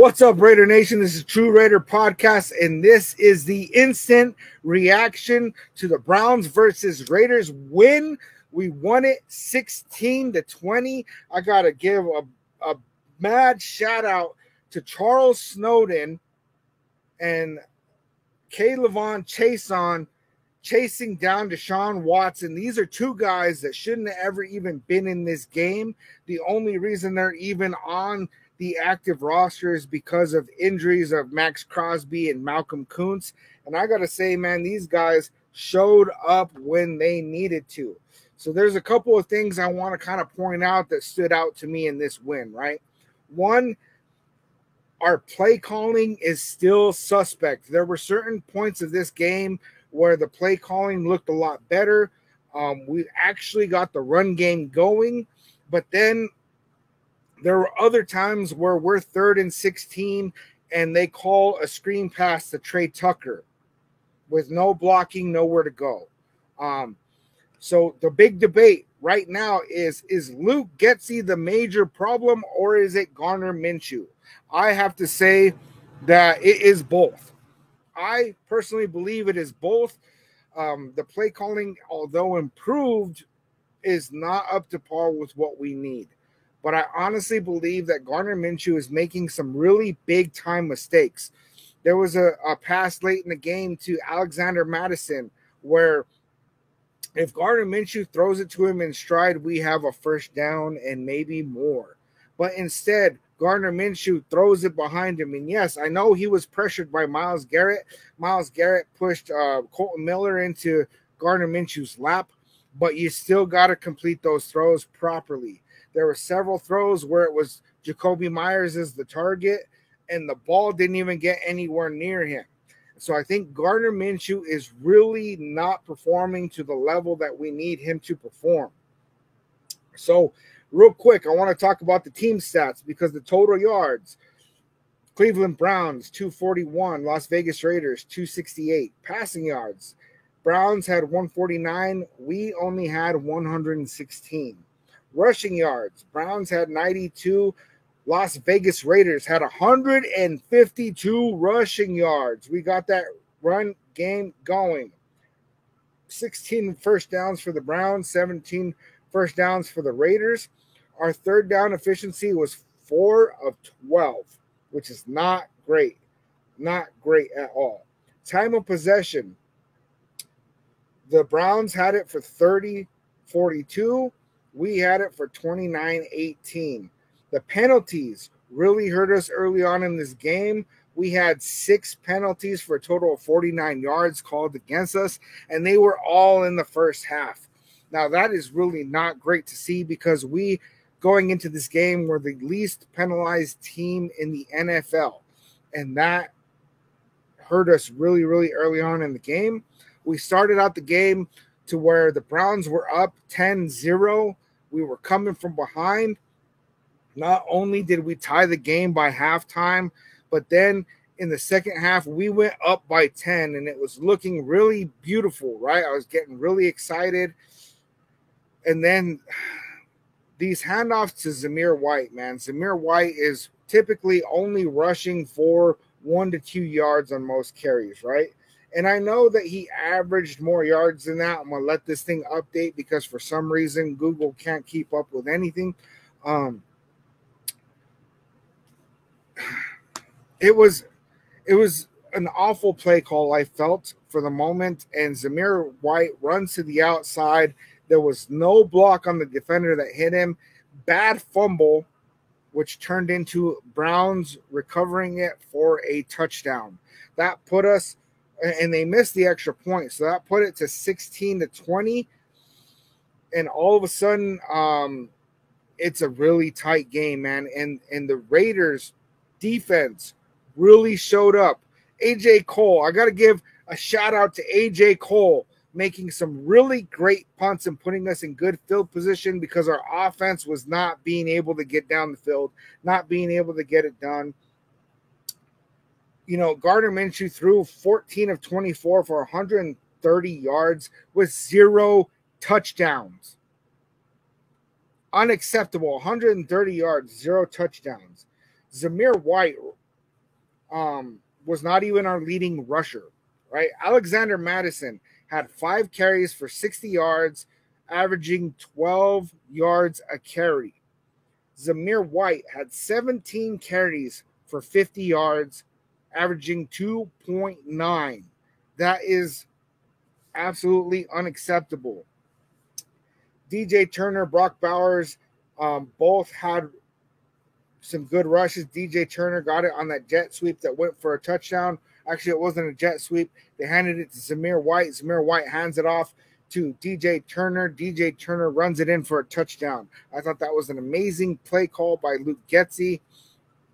What's up, Raider Nation? This is TRU Raider Podcast, and this is the instant reaction to the Browns versus Raiders win. We won it 16-20. I got to give a mad shout out to Charles Snowden and K'Lavon Chaisson chasing down Deshaun Watson. These are two guys that shouldn't have ever even been in this game. The only reason they're even on the active roster is because of injuries of Max Crosby and Malcolm Kuntz. And I got to say, man, these guys showed up when they needed to. So there's a couple of things I want to kind of point out that stood out to me in this win, right? One, our play calling is still suspect. There were certain points of this game where the play calling looked a lot better. We actually got the run game going, but then there were other times where we're 3rd and 16 and they call a screen pass to Trey Tucker with no blocking, nowhere to go. So the big debate right now is Luke Getsy the major problem, or is it Gardner Minshew? I have to say that it is both. I personally believe it is both. The play calling, although improved, is not up to par with what we need. But I honestly believe that Gardner Minshew is making some really big-time mistakes. There was a pass late in the game to Alexander Madison where if Gardner Minshew throws it to him in stride, we have a first down and maybe more. But instead, Gardner Minshew throws it behind him. And yes, I know he was pressured by Myles Garrett. Myles Garrett pushed Colton Miller into Gardner Minshew's lap, but you still got to complete those throws properly. There were several throws where it was Jacoby Myers as the target, and the ball didn't even get anywhere near him. So I think Gardner Minshew is really not performing to the level that we need him to perform. So real quick, I want to talk about the team stats because the total yards, Cleveland Browns, 241, Las Vegas Raiders, 268. Passing yards, Browns had 149. We only had 116. Rushing yards, Browns had 92. Las Vegas Raiders had 152 rushing yards. We got that run game going. 16 first downs for the Browns, 17 first downs for the Raiders. Our third down efficiency was 4 of 12, which is not great. Not great at all. Time of possession, the Browns had it for 30-42. We had it for 29-18. The penalties really hurt us early on in this game. We had 6 penalties for a total of 49 yards called against us, and they were all in the first half. Now, that is really not great to see because we, going into this game, were the least penalized team in the NFL, and that hurt us really, really early on in the game. We started out the game to where the Browns were up 10-0. We were coming from behind. Not only did we tie the game by halftime, but then in the second half, we went up by 10, and it was looking really beautiful, right? I was getting really excited. And then these handoffs to Zamir White, man. Zamir White is typically only rushing for 1 to 2 yards on most carries, right? And I know that he averaged more yards than that. I'm going to let this thing update because for some reason Google can't keep up with anything. It was an awful play call, I felt, for the moment. And Zamir White runs to the outside. There was no block on the defender that hit him. Bad fumble, which turned into Browns recovering it for a touchdown. That put us, and they missed the extra point, so that put it to 16-20. And all of a sudden, it's a really tight game, man. And the Raiders defense really showed up. AJ Cole, I got to give a shout out to AJ Cole, making some really great punts and putting us in good field position because our offense was not being able to get down the field, not being able to get it done. You know, Gardner Minshew threw 14 of 24 for 130 yards with 0 touchdowns. Unacceptable. 130 yards, 0 touchdowns. Zamir White was not even our leading rusher, right? Alexander Madison had 5 carries for 60 yards, averaging 12 yards a carry. Zamir White had 17 carries for 50 yards, averaging 2.9. That is absolutely unacceptable. DJ Turner, Brock Bowers, both had some good rushes. DJ Turner got it on that jet sweep that went for a touchdown. Actually, it wasn't a jet sweep. They handed it to Zamir White. Zamir White hands it off to DJ Turner. DJ Turner runs it in for a touchdown. I thought that was an amazing play call by Luke Getsy.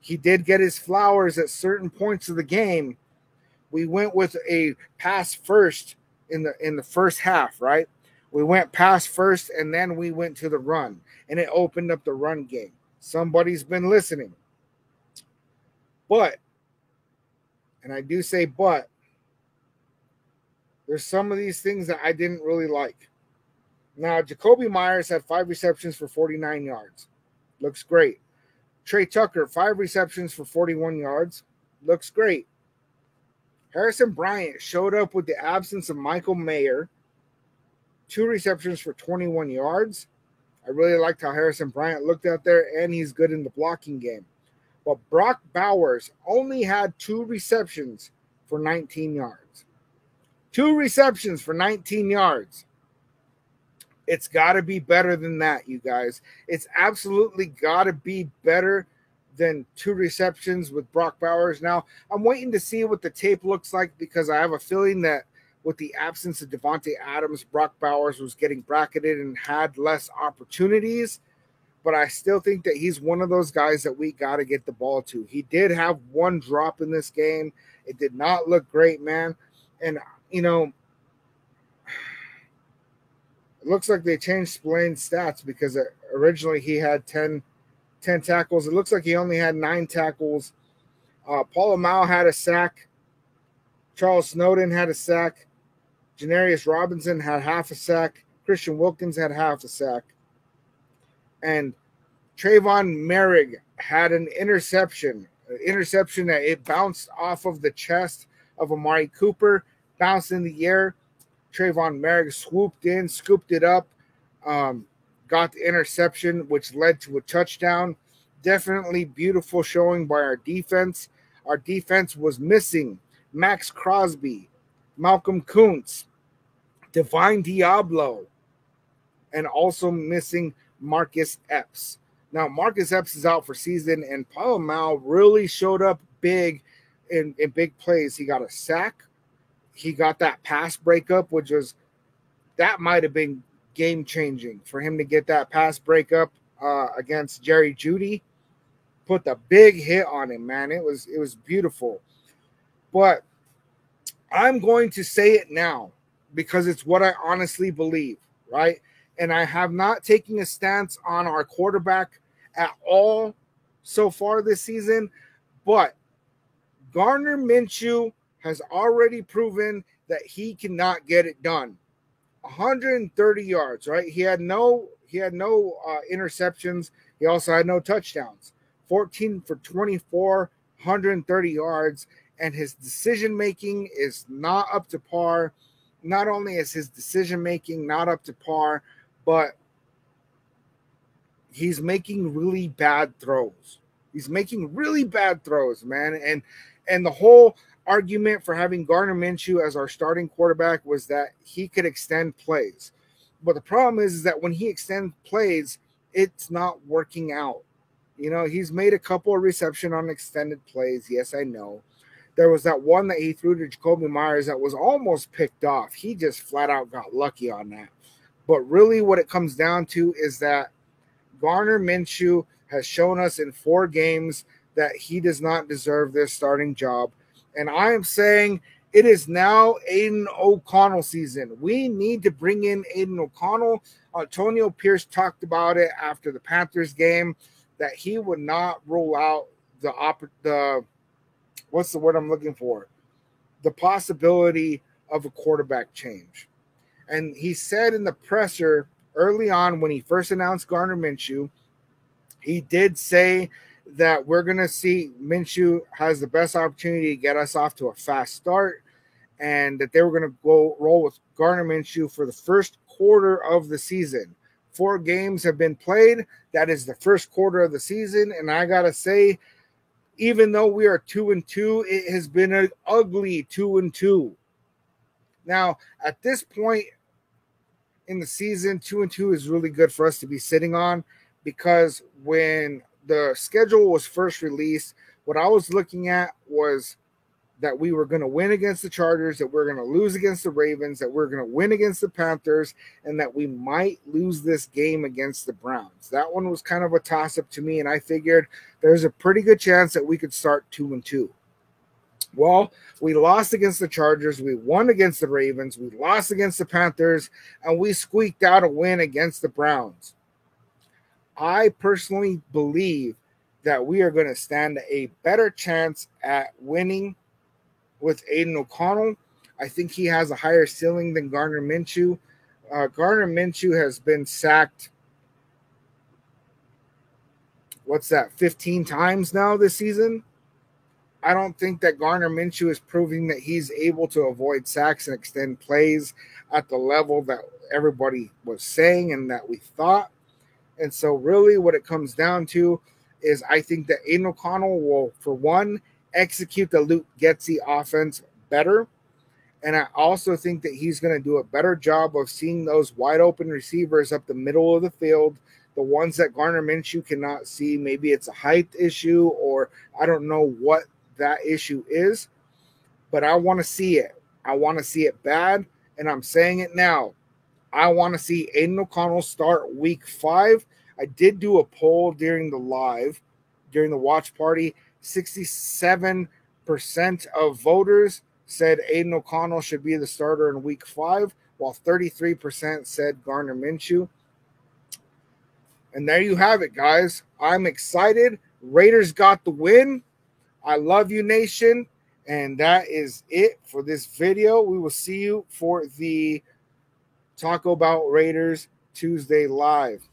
He did get his flowers at certain points of the game. We went with a pass first in the first half, right? We went pass first, and then we went to the run, and it opened up the run game. Somebody's been listening. But, and I do say but, there's some of these things that I didn't really like. Now, Jacoby Myers had 5 receptions for 49 yards. Looks great. Trey Tucker, 5 receptions for 41 yards. Looks great. Harrison Bryant showed up with the absence of Michael Mayer. 2 receptions for 21 yards. I really liked how Harrison Bryant looked out there, and he's good in the blocking game. But Brock Bowers only had 2 receptions for 19 yards. 2 receptions for 19 yards. It's got to be better than that, you guys. It's absolutely got to be better than 2 receptions with Brock Bowers. Now, I'm waiting to see what the tape looks like because I have a feeling that with the absence of Devontae Adams, Brock Bowers was getting bracketed and had less opportunities. But I still think that he's one of those guys that we got to get the ball to. He did have 1 drop in this game. It did not look great, man. And, you know, it looks like they changed Spillane's stats because originally he had 10 tackles. It looks like he only had 9 tackles. Paul Amau had a sack. Charles Snowden had a sack. Janarius Robinson had half a sack. Christian Wilkins had half a sack. And Trayvon Merrick had an interception. An interception that it bounced off of the chest of Amari Cooper, bounced in the air. Trayvon Merrick swooped in, scooped it up, got the interception, which led to a touchdown. Definitely beautiful showing by our defense. Our defense was missing Max Crosby, Malcolm Kuntz, Divine Diablo, and also missing Marcus Epps. Now, Marcus Epps is out for season, and Paul Mao really showed up big in big plays. He got a sack. He got that pass breakup, that might have been game-changing for him to get that pass breakup against Jerry Jeudy. Put the big hit on him, man. It was beautiful. But I'm going to say it now because it's what I honestly believe, right? And I have not taken a stance on our quarterback at all so far this season, but Gardner Minshew has already proven that he cannot get it done. 130 yards, right? He had no interceptions. He also had no touchdowns. 14 for 24, 130 yards, and his decision-making is not up to par. Not only is his decision-making not up to par, but he's making really bad throws. He's making really bad throws, man. And the whole argument for having Gardner Minshew as our starting quarterback was that he could extend plays. But the problem is that when he extends plays, it's not working out. You know, he's made a couple of reception on extended plays. Yes, I know. There was that one that he threw to Jacoby Myers that was almost picked off. He just flat out got lucky on that. But really what it comes down to is that Gardner Minshew has shown us in 4 games that he does not deserve this starting job. And I am saying it is now Aiden O'Connell season. We need to bring in Aiden O'Connell. Antonio Pierce talked about it after the Panthers game that he would not rule out the what's the word I'm looking for? The possibility of a quarterback change. And he said in the presser early on when he first announced Gardner Minshew, he did say that we're going to see Minshew has the best opportunity to get us off to a fast start, and that they were going to go roll with Gardner Minshew for the first quarter of the season. 4 games have been played. That is the first quarter of the season, and I got to say, even though we are 2-2, it has been an ugly 2-2. Now, at this point in the season, 2-2 is really good for us to be sitting on, because when the schedule was first released, what I was looking at was that we were going to win against the Chargers, that we're going to lose against the Ravens, that we're going to win against the Panthers, and that we might lose this game against the Browns. That one was kind of a toss-up to me, and I figured there's a pretty good chance that we could start 2-2. Well, we lost against the Chargers, we won against the Ravens, we lost against the Panthers, and we squeaked out a win against the Browns. I personally believe that we are going to stand a better chance at winning with Aiden O'Connell. I think he has a higher ceiling than Gardner Minshew. Gardner Minshew has been sacked, 15 times now this season? I don't think that Gardner Minshew is proving that he's able to avoid sacks and extend plays at the level that everybody was saying and that we thought. And so really what it comes down to is I think that Aiden O'Connell will, for one, execute the Luke Getsy offense better. And I also think that he's going to do a better job of seeing those wide open receivers up the middle of the field, the ones that Gardner Minshew cannot see. Maybe it's a height issue, or I don't know what that issue is, but I want to see it. I want to see it bad, and I'm saying it now. I want to see Aiden O'Connell start week 5. I did do a poll during the watch party. 67% of voters said Aiden O'Connell should be the starter in week 5, while 33% said Gardner Minshew. And there you have it, guys. I'm excited. Raiders got the win. I love you, nation. And that is it for this video. We will see you for the Talk About Raiders Tuesday Live.